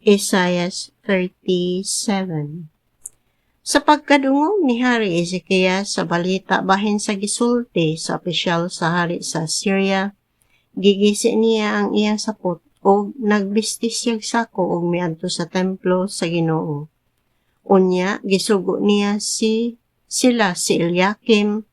Isaiah 37. Sa pagkadungog ni Hari Ezekias sa balita bahin sa gisulti sa opisyal sa hari sa Syria, gigisi niya ang iyang sapot o nagbistis siyag sako og miadto sa templo sa Ginoo. Unya gisugo niya sila si Eliakim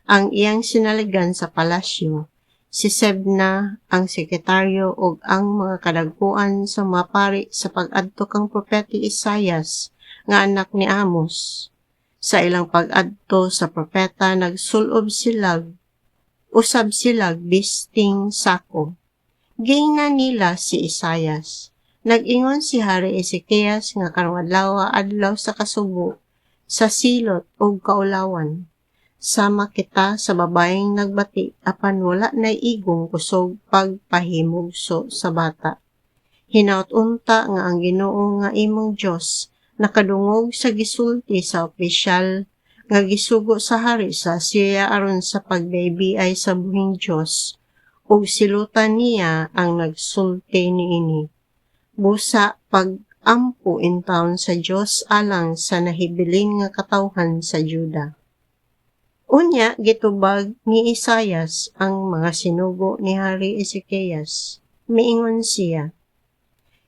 ang iyang sinaligan sa palasyo, si Sebna ang sekretaryo ug ang mga kadagpuan sa mga pari sa pag-adto kang propeti Isaias nga anak ni Amos. Sa ilang pag-adto sa propeta nagsulob usab silag bisting sako. Giingnan nila si Isaias. Nag-ingon si Hari Ezekias nga karong adlaw sa kasubo, sa silot ug kaulawan. Sama kita sa babaeng nagbati apan wala nay igong kusog pagpahimugso sa bata. Hinaut unta nga ang Ginoo nga imong Dios nakadungog sa gisulti sa opisyal nga gisugo sa hari sa Syria aron sa pagbaybiay sa buhing Dios ug silutan niya ang nagsulti niini. Busa pag-ampo in taon sa Dios alang sa nahibilin nga katawhan sa Juda. Unya gitubag ni Isaias ang mga sinugo ni Hari Ezekias. Miingon siya,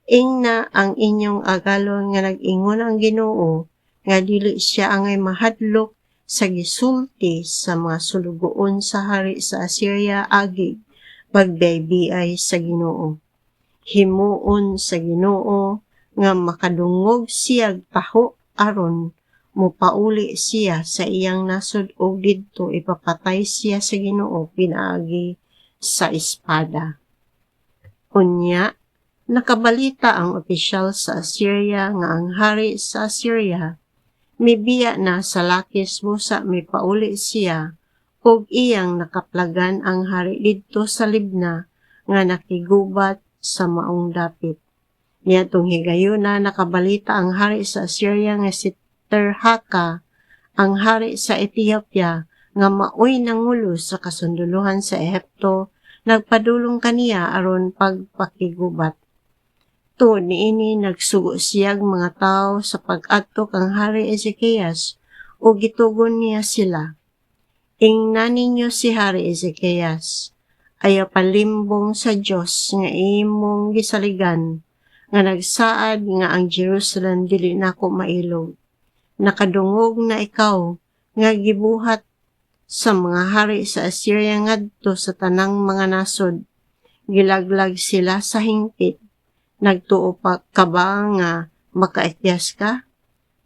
ingna ang inyong agalon nga nag-ingon ang Ginoo nga dili siya angay mahadlok sa gisulti sa mga sulugoon sa hari sa Assyria agi pagbaybiay sa Ginoo. Himuon sa Ginoo nga makadungog siyag taho aron mupauli siya sa iyang nasod ug didto ipapatay siya sa Ginoo pinaagi sa espada. Unya, nakabalita ang opisyal sa Assyria nga ang hari sa Assyria mibiya na sa lakis busa mipauli siya ug iyang nakaplagan ang hari didto sa Libna nga nakigubat sa maong dapit. Niadtong higayuna nakabalita ang hari sa Assyria nga si Terhaka, ang hari sa Ethiopia, nga maoy nangulo sa kasunduluhan sa Ehipto, nagpadulong kaniya aron pagpakigubat. Tungod niini nagsugo siyag mga tao sa pag-adto kang Hari Ezekias o gitugon niya sila. Ingnan ninyo si Hari Ezekias, ayaw palimbong sa Dios nga imong gisaligan, nga nagsaad nga ang Jerusalem dili nako mailog. Nakadungog na ikaw nga gibuhat sa mga hari sa Assyria ngadto sa tanang mga nasod. Gilaglag sila sa hingpit. Nagtuo pa ka ba nga makaikyas ka?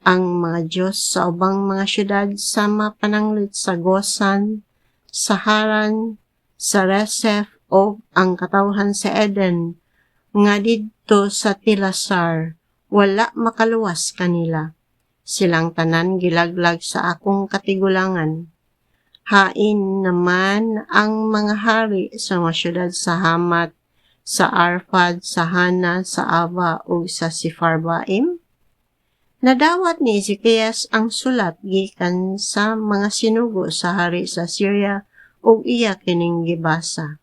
Ang mga Diyos sa ubang mga syudad sama pananglit sa Gosan, sa Haran, sa Resef o ang katawhan sa Eden nga didto sa Tilasar, wala makaluwas kanila. Silang tanan gilaglag sa akong katigulangan. Hain naman ang mga hari sa mga syudad sa Hamat, sa Arpad, sa Hana, sa Ava o sa Sifarbaim. Nadawat ni Ezekias ang sulat gikan sa mga sinugo sa hari sa Syria ug iya kining gibasa.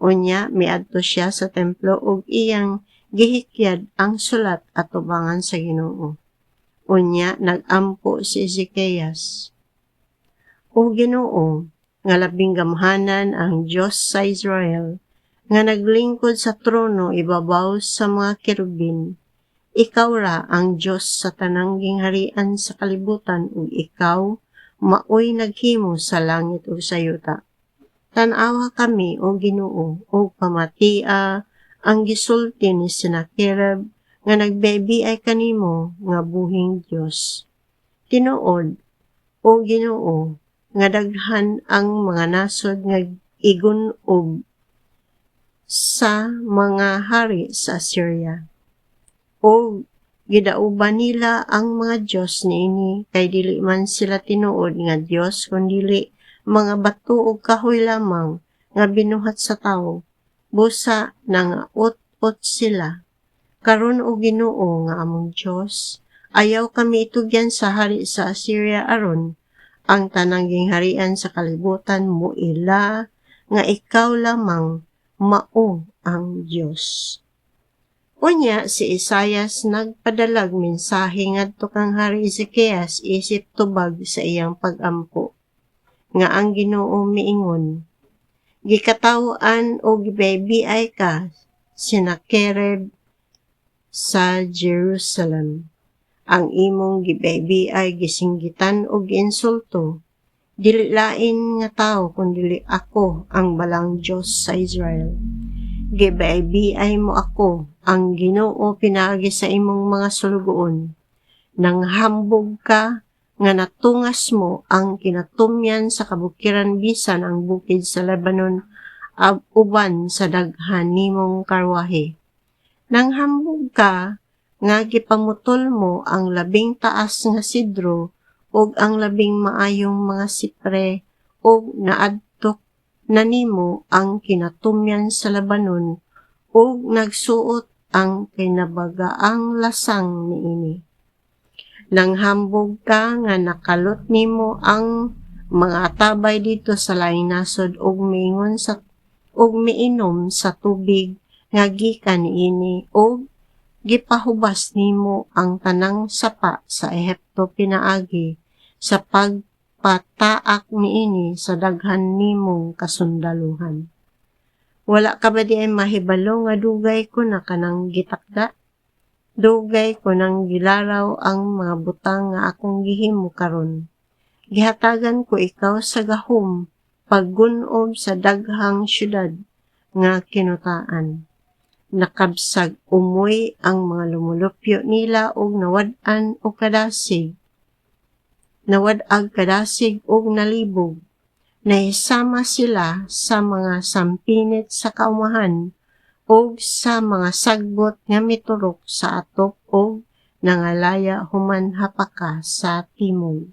Unya miadto siya sa templo ug iyang gihikyad ang sulat atubangan sa Ginoo. Unya nagampo si Ezekias. O Ginoo, nga labing gamhanan ang Dios sa Israel, nga naglingkod sa trono ibabaw sa mga kerubin. Ikaw ra ang Dios sa tanang gingharian sa kalibutan ug ikaw maoy naghimo sa langit ug sa yuta. Tan-awa kami o Ginoo ug pamatia ang gisulti ni Sennacherib nga nagbaybiay kanimo nga buhing Dios. Tinuod, o Ginoo, nga daghan ang mga nasod nga igunob sa mga hari sa Assyria. O gidauban nila ang mga Diyos niini kay dili man sila tinuod nga Diyos kundili mga bato ug kahoy lamang nga binuhat sa tawo. Busa nangaot-ot sila. Karon o Ginoo nga among Dios, ayaw kami itugyan sa hari sa Assyria aron ang tanang gingharian sa kalibutan mo ila nga ikaw lamang mao ang Dios. Unya si Isaias nagpadalag mensahe ngadto kang Hari Ezekias isip tubag sa iyang pag-ampo nga ang Ginoo miingon, gikataw-an o gibaybiay ka Sennacherib sa Jerusalem. Ang imong gibaybiay gisinggitan og giinsulto, dili lain nga tao kundi ako ang balang Dios sa Israel. Gibaybiay mo ako, ang Ginoo pinaagi sa imong mga sulugoon. Nang hambog ka, nga natungas mo ang kinatumyan sa kabukiran bisan ang bukid sa Lebanon uban sa daghan nimong karwahe. Nang hambog ka, nga gipamutol mo ang labing taas nga sidro ug ang labing maayong mga sipre ug naadtok na nimo ang kinatumyan sa Lebanon ug nagsuot ang kinabagaang lasang niini. Nang hambog ka nga nakalot nimo ang mga tabay dito sa laing nasod ug miinom sa tubig nga gikan niini ug gipahubas nimo ang tanang sapa sa Ehipto pinaagi sa pagpataak niini sa daghan nimong kasundaluhan. Wala ka ba di ay mahibalo nga dugay ko na kanang gitakda? Dugay ko nang gilaraw ang mga butang nga akong gihimo karon. Gihatagan ko ikaw sa gahom, paggunob sa daghang syudad nga kinutaan. Nakabsag umoy ang mga lumulupyo nila og nawad-an o kadasig. Nawad-ag kadasig og nalibog. Nahisama sila sa mga sampinit sa kaumahan o sa mga sagbot nga miturok sa atop o nangalaya human hapaka sa timog.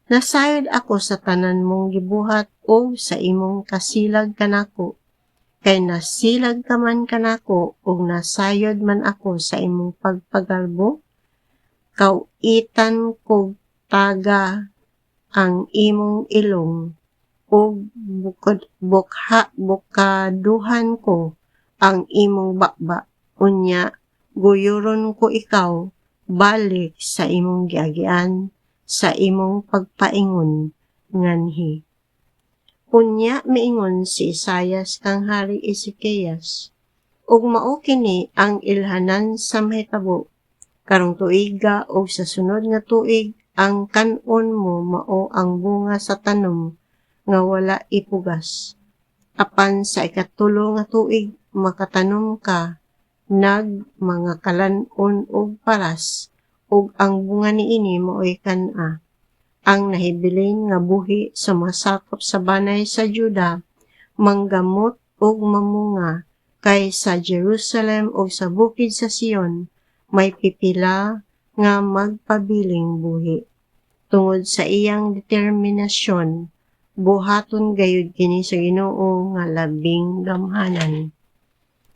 Nasayod ako sa tanan mong gibuhat o sa imong kasilag kanako, kay nasilag ka man kanako o nasayod man ako sa imong pagpagalbo, kauitan kog taga ang imong ilong o bukaduhan ko ang imong bakba, unya guyuron ko ikaw balik sa imong giagian, sa imong pagpaingon nganhi. Unya miingon si Isaias kang Hari Ezekias, ug mao kini ang ilhanan sa mahitabo, karong tuiga o sa sunod nga tuig ang kanon mo mao ang bunga sa tanom nga wala ipugas. Apan sa ikatulo nga tuig makatanom ka mga kalanon og paras ug ang bunga niini maoy kan-a. Ang nahibilin nga buhi sa masakop sa banay sa Juda manggamot ug mamunga, kay sa Jerusalem ug sa bukid sa Sion may pipila nga magpabiling buhi. Tungod sa iyang determinasyon, buhaton gayud kini sa Ginoo nga labing gamhanan.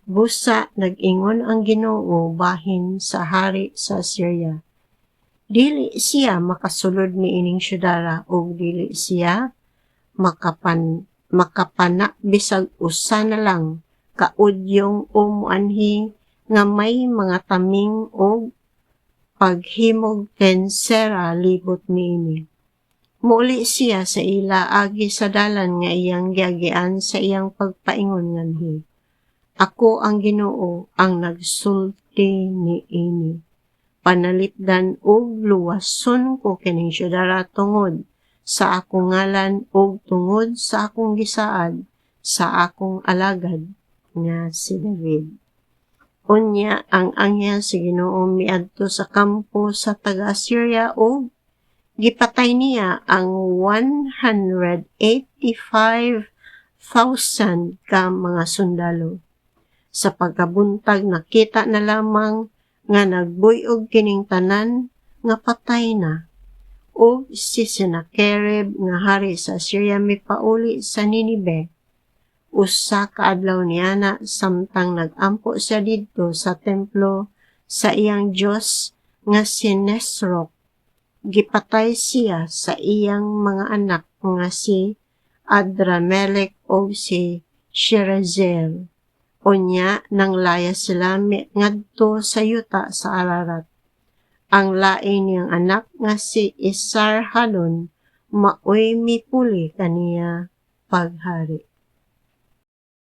Busa nag-ingon ang Ginoo bahin sa hari sa Syria. Dili siya makasulod ni ining syudara o dili siya makapana bisag usa na lang kaudyong o muanhi nga may mga taming o paghimog tensera libot niini. Muli siya sa ila agi sa dalan nga iyang giagian sa iyang pagpaingon nganhi. Ako ang Ginoo ang nagsulti niini. Panalipdan og luwason ko kining syudara tungod sa akong ngalan og tungod sa akong gisaad sa akong alagad nga si David. Unya ang anghel sa Ginoo miadto sa kampo sa taga-Assyria og gipatay niya ang 185,000 ka mga sundalo. Sa pagkabuntag nakita na lamang nga nagbuyog kining tanan nga patay na. O si Sennacherib nga hari sa Assyria mipauli sa Ninive. Usa ka adlaw niana samtang nagampo siya didto sa templo sa iyang Dios nga si Nesrok. Gipatay siya sa iyang mga anak nga si Adramelech o si Sherezer. Unya nang laya sila ngadto sa yuta sa Ararat. Ang lain niyang anak nga si Esarhaddon maoy mipuli kaniya paghari.